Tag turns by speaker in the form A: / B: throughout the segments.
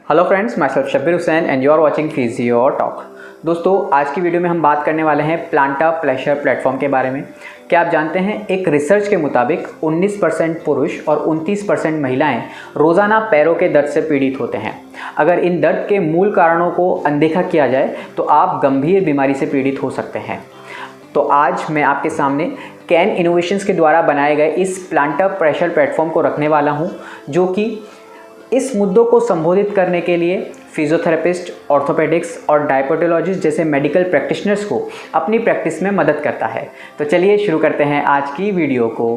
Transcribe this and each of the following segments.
A: Hello friends, myself Shabbir Hussain and you are watching physio talk. दोस्तों, आज की video में हम बात करने वाले हैं प्लांटा प्लेशर प्लेटफॉर्म के बारे में। क्या आप जानते हैं, एक रिसर्च के मुताबिक 19% पुरुष और 29% महिलाएं रोज़ाना पैरों के दर्द से पीड़ित होते हैं। अगर इन दर्द के मूल कारणों को अनदेखा किया जाए तो आप गंभीर बीमारी से पीड़ित हो सकते हैं। तो आज मैं आपके सामने कैन इनोवेशंस के द्वारा बनाए गए इस प्लांटा प्रेशर प्लेटफॉर्म को रखने वाला हूं, जो कि इस मुद्दों को संबोधित करने के लिए फिजियोथेरेपिस्ट, ऑर्थोपेडिक्स और डायबिटोलॉजिस्ट जैसे मेडिकल प्रैक्टिशनर्स को अपनी प्रैक्टिस में मदद करता है। तो चलिए शुरू करते हैं आज की वीडियो को।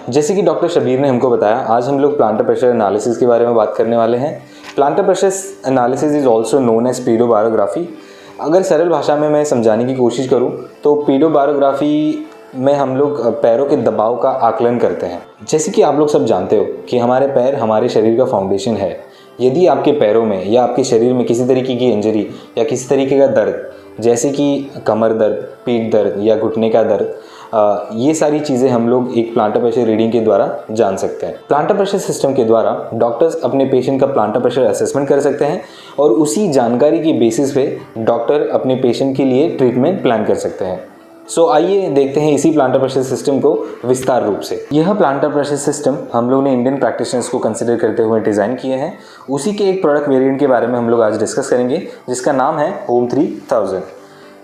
B: जैसे कि डॉक्टर शबीर ने हमको बताया, आज हम लोग प्लांटा प्रेशर एनालिसिस के बारे में बात करने वाले हैं। Plantar pressure analysis is also known as pedobiography. अगर सरल भाषा में मैं समझाने की कोशिश करूं तो पीडोबायोग्राफी में हम लोग पैरों के दबाव का आकलन करते हैं। जैसे कि आप लोग सब जानते हो कि हमारे पैर हमारे शरीर का फाउंडेशन है। यदि आपके पैरों में या आपके शरीर में किसी तरीके की इंजरी या किसी तरीके का दर्द, जैसे कि कमर दर्द, पीठ दर्द या घुटने का दर्द, ये सारी चीज़ें हम लोग एक प्लांटा प्रेशर रीडिंग के द्वारा जान सकते हैं। प्लांटा प्रेशर सिस्टम के द्वारा डॉक्टर्स अपने पेशेंट का प्लांटा प्रेशर असेसमेंट कर सकते हैं और उसी जानकारी की बेसिस पे डॉक्टर अपने पेशेंट के लिए ट्रीटमेंट प्लान कर सकते हैं। सो आइए देखते हैं इसी प्लांटा प्रेशर सिस्टम को विस्तार रूप से। यह प्लांटा प्रेशर सिस्टम हम लोग ने इंडियन प्रैक्टिशनर्स को कंसिडर करते हुए डिज़ाइन किए हैं। उसी के एक प्रोडक्ट वेरिएंट के बारे में हम लोग आज डिस्कस करेंगे, जिसका नाम है ओम 3000।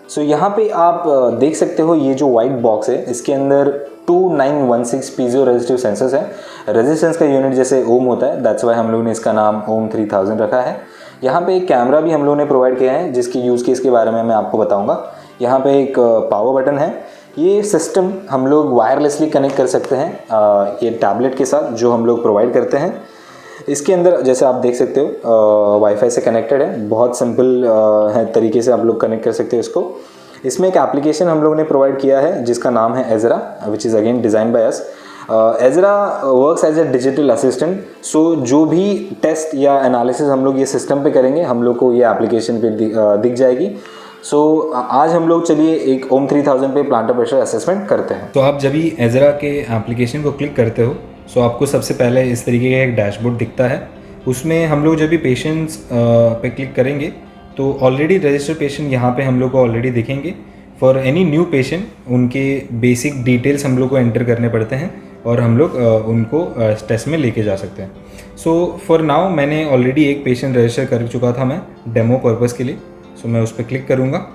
B: सो यहाँ पे आप देख सकते हो, ये जो वाइट बॉक्स है इसके अंदर 2916 पीजो रेजिस्टिव सेंसर्स हैं। रेजिस्टेंस का यूनिट जैसे ओम होता है, दैट्स वाई हम लोग ने इसका नाम ओम 3000 रखा है। यहाँ पे एक कैमरा भी हम लोगों ने प्रोवाइड किया है, जिसकी यूज़ केस के बारे में मैं आपको बताऊँगा। यहाँ पे एक पावर बटन है। ये सिस्टम हम लोग वायरलेसली कनेक्ट कर सकते हैं ये टैबलेट के साथ जो हम लोग प्रोवाइड करते हैं। इसके अंदर जैसे आप देख सकते हो वाईफाई से कनेक्टेड है। बहुत सिंपल है तरीके से आप लोग कनेक्ट कर सकते हो इसको। इसमें एक एप्लीकेशन हम लोगों ने प्रोवाइड किया है जिसका नाम है Ezra, which is again design by us. Ezra works as a digital assistant. So जो भी टेस्ट या एनालिसिस हम लोग ये सिस्टम पे करेंगे, हम लोग को ये एप्लीकेशन पे दिख जाएगी। सो आज हम लोग चलिए एक ओम 3000 पे प्लांटा प्रेशर असेसमेंट करते हैं।
C: तो आप जब भी एजरा के एप्लीकेशन को क्लिक करते हो सो आपको सबसे पहले इस तरीके का एक डैशबोर्ड दिखता है। उसमें हम लोग जब भी पेशेंट्स पे क्लिक करेंगे तो ऑलरेडी रजिस्टर्ड पेशेंट यहाँ पे हम लोग को ऑलरेडी दिखेंगे। फॉर एनी न्यू पेशेंट उनके बेसिक डिटेल्स हम लोग को एंटर करने पड़ते हैं और हम लोग उनको टेस्ट में लेके जा सकते हैं। सो फॉर नाउ मैंने ऑलरेडी एक पेशेंट रजिस्टर कर चुका था मैं डेमो पर्पज़ के लिए। सो मैं उस पर क्लिक करूँगा।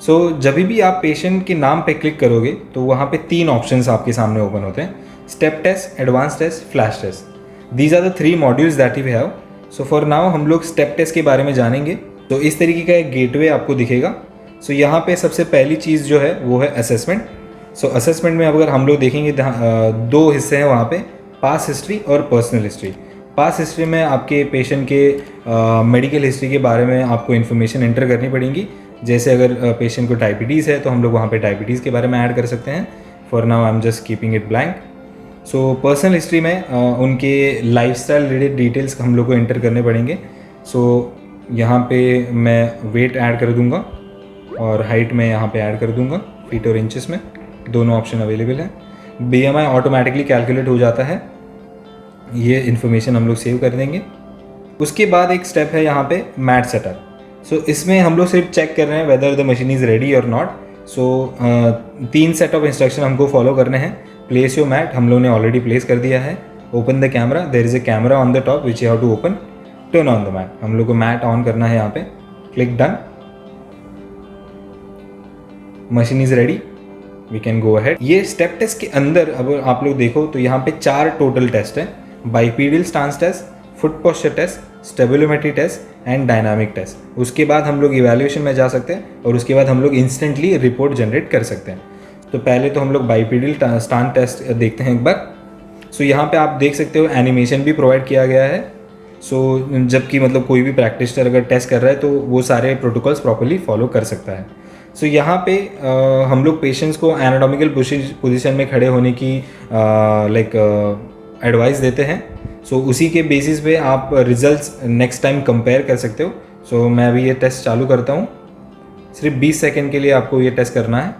C: सो जब भी आप पेशेंट के नाम पे क्लिक करोगे तो वहाँ पे 3 ऑप्शंस आपके सामने ओपन होते हैं: step test, advance test, flash test. These are the 3 modules that we have. So for now हम लोग स्टेप टेस्ट के बारे में जानेंगे। तो इस तरीके का एक गेटवे आपको दिखेगा। सो यहाँ पे सबसे पहली चीज़ जो है वो है असेसमेंट। सो असेसमेंट में अगर हम लोग देखेंगे 2 हिस्से हैं वहाँ पे, पास हिस्ट्री और पर्सनल हिस्ट्री। पास हिस्ट्री में आपके पेशेंट के मेडिकल हिस्ट्री के बारे में आपको इन्फॉर्मेशन एंटर करनी पड़ेगी। जैसे अगर पेशेंट को डायबिटीज़ है तो हम लोग वहाँ पे डायबिटीज़ के बारे में ऐड कर सकते हैं। For now I am just keeping it blank. So personal history में उनके लाइफस्टाइल रिलेटेड डिटेल्स हम लोग को एंटर करने पड़ेंगे। सो यहाँ पे मैं वेट ऐड कर दूँगा और हाइट में यहाँ पे ऐड कर दूँगा, फीट और इंचेस में, दोनों ऑप्शन अवेलेबल हैं। BMI ऑटोमेटिकली कैलकुलेट हो जाता है। ये इन्फॉर्मेशन हम लोग सेव कर देंगे। उसके बाद एक स्टेप है यहाँ पे मैट सेटअप। सो इसमें हम लोग सिर्फ चेक कर रहे हैं whether the machine is ready और not. So 3 set of instruction हमको फॉलो करने हैं। प्लेस योर मैट हम लोग ने ऑलरेडी प्लेस कर दिया है। Open the camera, there is a camera on the top which you have to open. Turn on the mat, हम लोग को मैट ऑन करना है यहाँ पे। Click done, machine is ready, we can go ahead. ये स्टेप टेस्ट के अंदर अब आप लोग देखो तो यहाँ पे 4 टोटल टेस्ट हैं: bipedal stance test, foot posture test, stabilometry test and dynamic test. उसके बाद हम लोग इवैल्यूएशन में जा सकते हैं और उसके बाद हम लोग इंस्टेंटली रिपोर्ट जनरेट कर सकते हैं। तो पहले तो हम लोग बाइपीडियल स्टांस टेस्ट देखते हैं एक बार। सो यहाँ पे आप देख सकते हो एनिमेशन भी प्रोवाइड किया गया है। सो जबकि मतलब कोई भी प्रैक्टिशनर अगर टेस्ट कर रहा है तो वो सारे प्रोटोकॉल्स प्रॉपर्ली फॉलो कर सकता है। सो यहाँ पे हम लोग पेशेंट्स को एनाटॉमिकल पोजीशन में खड़े होने की एडवाइस देते हैं। सो उसी के बेसिस पे आप रिजल्ट्स नेक्स्ट टाइम कंपेयर कर सकते हो। सो मैं अभी ये टेस्ट चालू करता हूँ। सिर्फ 20 सेकेंड के लिए आपको ये टेस्ट करना है।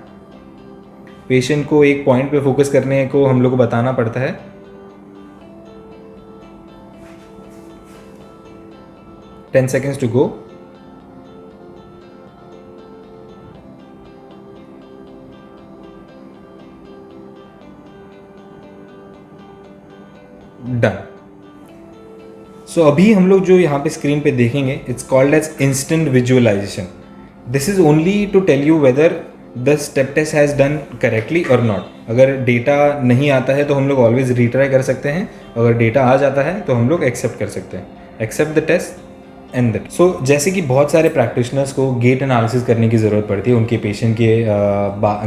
C: पेशेंट को एक पॉइंट पे फोकस करने को हम लोग को बताना पड़ता है। Ten seconds to go. Done. So अभी हम लोग जो यहाँ पे स्क्रीन पे देखेंगे, it's called as instant visualization. This is only to tell you whether the step test has done correctly और नॉट। अगर डेटा नहीं आता है तो हम लोग ऑलवेज रीट्राई कर सकते हैं, अगर डेटा आ जाता है तो हम लोग एक्सेप्ट कर सकते हैं। Accept the test and that. So जैसे कि बहुत सारे प्रैक्टिशनर्स को गेट एनालिसिस करने की ज़रूरत पड़ती है उनके पेशेंट के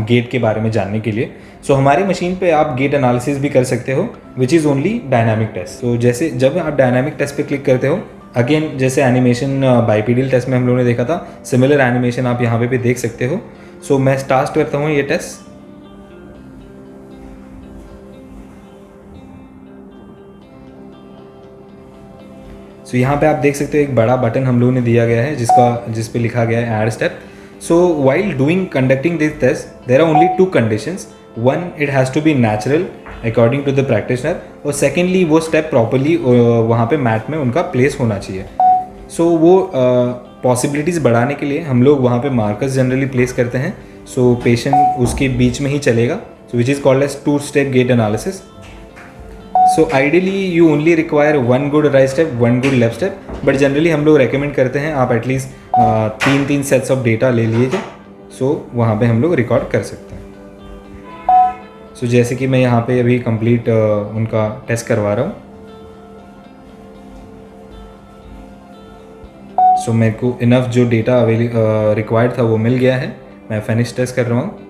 C: गेट के बारे में जानने के लिए। सो हमारी मशीन पे आप गेट एनालिसिस भी कर सकते हो, which is only dynamic test. तो जैसे जब आप डायनामिक टेस्ट पे क्लिक करते हो, अगेन जैसे एनिमेशन बाइपीडियल टेस्ट में हम लोगों ने देखा था, सिमिलर एनिमेशन आप यहाँ पे भी देख सकते हो। सो मैं स्टार्ट करता हूँ ये टेस्ट। सो यहाँ पे आप देख सकते हो एक बड़ा बटन हम लोगों ने दिया गया है जिस पे लिखा गया है add step. So while conducting this test there are only two conditions. One, it has to be natural according to the practitioner, और सेकेंडली वो स्टेप प्रॉपरली वहाँ पे मैट में उनका प्लेस होना चाहिए। सो वो पॉसिबिलिटीज़ बढ़ाने के लिए हम लोग वहाँ पे मार्कर्स जनरली प्लेस करते हैं। सो पेशेंट उसके बीच में ही चलेगा, so which is called as 2-step gait analysis. So ideally you only require 1 good right step, 1 good left step, but generally हम लोग रेकमेंड करते हैं आप एटलीस्ट 3 सेट्स ऑफ डेटा ले लीजिए। सो वहाँ पे हम लोग रिकॉर्ड कर सकते हैं। सो जैसे कि मैं यहाँ पे अभी कंप्लीट उनका टेस्ट करवा रहा हूँ। सो मेरे को इनफ जो डेटा रिक्वायर्ड था वो मिल गया है। मैं फिनिश टेस्ट कर रहा हूँ।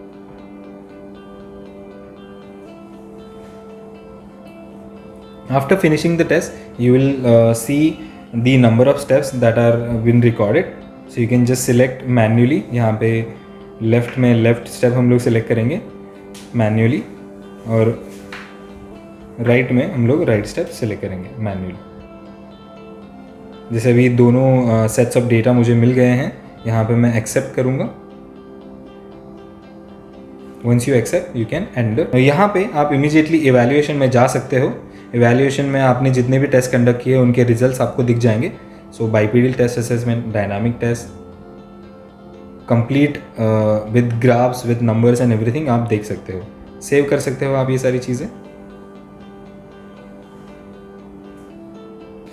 C: After finishing the test, you will see the number of steps that are been recorded. So you can just select manually. यहाँ पे लेफ्ट में लेफ्ट स्टेप हम लोग सेलेक्ट करेंगे मैन्युअली, और राइट में हम लोग राइट स्टेप सेलेक्ट करेंगे मैन्युअली। जैसे अभी दोनों सेट्स ऑफ डेटा मुझे मिल गए हैं, यहाँ पे मैं एक्सेप्ट करूँगा। Once you accept you can end. यहाँ पे आप इमीडिएटली इवैल्यूएशन में जा सकते हो। इवैल्यूएशन में आपने जितने भी टेस्ट कंडक्ट किए उनके रिजल्ट्स आपको दिख जाएंगे। So bipedal test assessment, dynamic test, complete with graphs with numbers and everything आप देख सकते हो। सेव कर सकते हो आप ये सारी चीज़ें,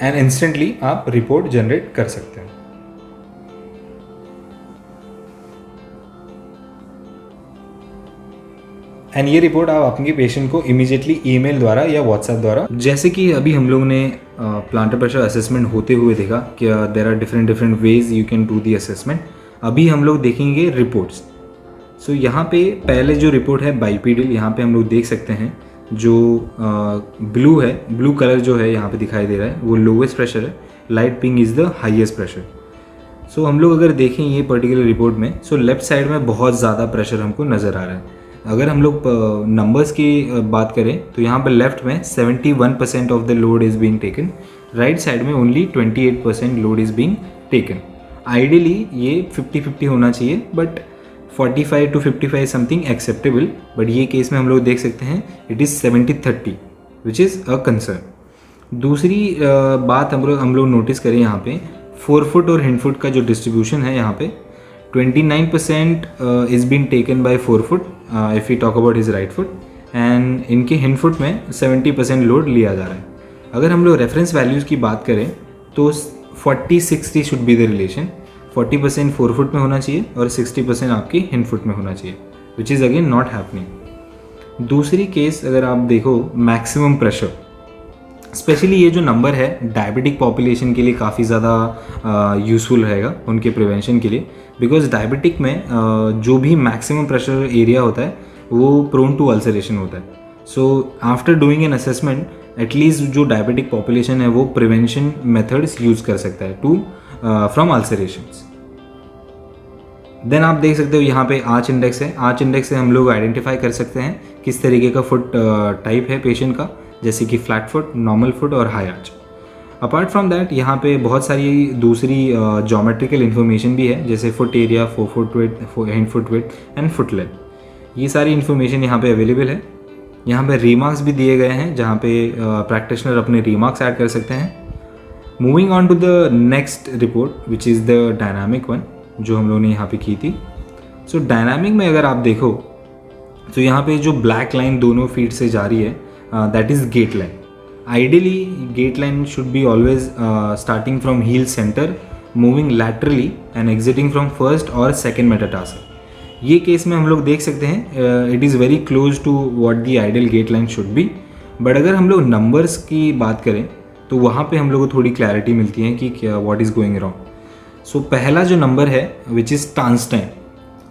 C: एंड इंस्टेंटली आप रिपोर्ट जनरेट कर सकते हो। एंड ये रिपोर्ट आप अपने पेशेंट को इमीडिएटली ईमेल द्वारा या व्हाट्सएप द्वारा, जैसे कि अभी हम लोग ने प्लांटर प्रेशर असेसमेंट होते हुए देखा कि there are different ways you can do the assessment. अभी हम लोग देखेंगे रिपोर्ट्स। सो यहाँ पे पहले जो रिपोर्ट है बाइपीडियल, यहाँ पे हम लोग देख सकते हैं जो ब्लू है, ब्लू कलर जो है यहाँ पे दिखाई दे रहा है वो लोवेस्ट प्रेशर है, light pink is the highest pressure. So हम लोग अगर देखें ये पर्टिकुलर रिपोर्ट में, सो लेफ्ट साइड में बहुत ज़्यादा प्रेशर हमको नज़र आ रहा है। अगर हम लोग नंबर्स की बात करें तो यहाँ पर लेफ्ट में 71% of the load is being taken, right side में only 28% load is being taken. Ideally ये 50-50 होना चाहिए, but 45 to 55 something acceptable, but ये केस में हम लोग देख सकते हैं it is 70-30 which is a concern. दूसरी बात हम लोग नोटिस करें यहाँ पे फोरफुट और हिंडफुट का जो डिस्ट्रीब्यूशन है, यहाँ पे 29% is been taken by forefoot if we talk about his right foot, and इनके हिंडफुट में 70% लोड लिया जा रहा है। अगर हम लोग रेफरेंस वैल्यूज़ की बात करें तो 40-60 शुड बी द रिलेशन। 40% फोरफुट में होना चाहिए और 60% आपकी हिंडफुट में होना चाहिए, विच इज़ अगेन नॉट हैपनिंग। दूसरी केस अगर आप देखो मैक्सिमम प्रेशर, स्पेशली ये जो नंबर है डायबिटिक पॉपुलेशन के लिए काफ़ी ज़्यादा यूज़फुल रहेगा उनके प्रिवेंशन के लिए, बिकॉज डायबिटिक में जो भी मैक्सिमम प्रेशर एरिया होता है वो प्रोन टू अल्सरेशन होता है। So after doing an assessment at least जो डायबिटिक पॉपुलेशन है वो प्रिवेंशन मेथड्स यूज़ कर सकता है टू फ्रॉम अल्सरेशंस। देन आप देख सकते हो यहाँ पे आर्च इंडेक्स है। आर्च इंडेक्स से हम लोग आइडेंटिफाई कर सकते हैं किस तरीके का फुट टाइप है पेशेंट का, जैसे कि फ्लैट फुट, नॉर्मल फुट और high arch. Apart from that यहाँ पे बहुत सारी दूसरी जोमेट्रिकल इन्फॉर्मेशन भी है, जैसे foot area, 4 foot width, hand foot width and foot length. ये सारी इन्फॉर्मेशन यहाँ पे अवेलेबल है। यहाँ पे रीमार्क्स भी दिए गए हैं, जहाँ पे प्रैक्टिशनर अपने रीमार्क्स ऐड कर सकते हैं। Moving on to the next report which is the dynamic one, जो हम लोगों ने यहाँ पे की थी। सो डायनामिक में अगर आप देखो तो यहाँ पे जो ब्लैक लाइन दोनों फीट से जा रही है, that is gait line. Ideally gait line should be always starting from heel centre, moving laterally and exiting from first और सेकेंड मेटाटार्सल। ये केस में हम लोग देख सकते हैं it is very close to what the ideal gait line should be. But अगर हम लोग नंबर्स की बात करें तो वहाँ पे हम लोग को थोड़ी क्लैरिटी मिलती है कि क्या व्हाट इज़ गोइंग रॉन्ग। सो पहला जो नंबर है विच इज़ ट्रांस टाइम।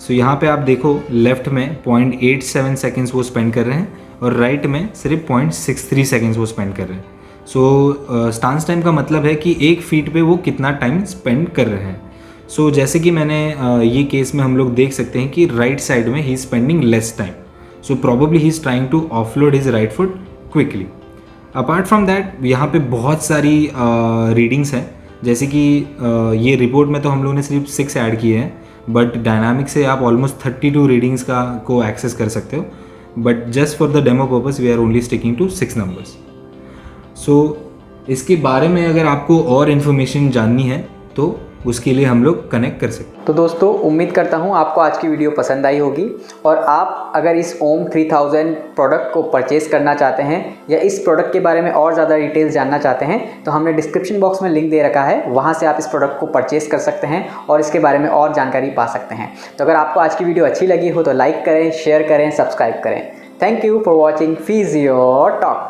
C: सो यहाँ पे आप देखो लेफ्ट में 0.87 सेकेंड्स वो स्पेंड कर रहे हैं और राइट में सिर्फ 0.63 सेकेंड्स वो स्पेंड कर रहे हैं। सो स्टांस टाइम का मतलब है कि एक फीट पे वो कितना टाइम स्पेंड कर रहे हैं। सो जैसे कि मैंने ये केस में हम लोग देख सकते हैं कि राइट साइड में ही spending less time, so probably he is trying to offload his right foot quickly. Apart from that यहाँ पे बहुत सारी रीडिंग्स हैं, जैसे कि ये रिपोर्ट में तो हम लोगों ने सिर्फ 6 ऐड किए हैं, बट डायनामिक से आप ऑलमोस्ट 32 रीडिंग्स को एक्सेस कर सकते हो। But just for the demo purpose we are only sticking to 6 numbers. So इसके बारे में अगर आपको और इन्फॉर्मेशन जाननी है तो उसके लिए हम लोग कनेक्ट कर सकते हैं।
A: तो दोस्तों उम्मीद करता हूँ आपको आज की वीडियो पसंद आई होगी, और आप अगर इस ओम 3000 प्रोडक्ट को परचेज़ करना चाहते हैं या इस प्रोडक्ट के बारे में और ज़्यादा डिटेल्स जानना चाहते हैं तो हमने डिस्क्रिप्शन बॉक्स में लिंक दे रखा है, वहाँ से आप इस प्रोडक्ट को परचेज़ कर सकते हैं और इसके बारे में और जानकारी पा सकते हैं। तो अगर आपको आज की वीडियो अच्छी लगी हो तो लाइक करें, शेयर करें, सब्सक्राइब करें। Thank you for watching physio talk.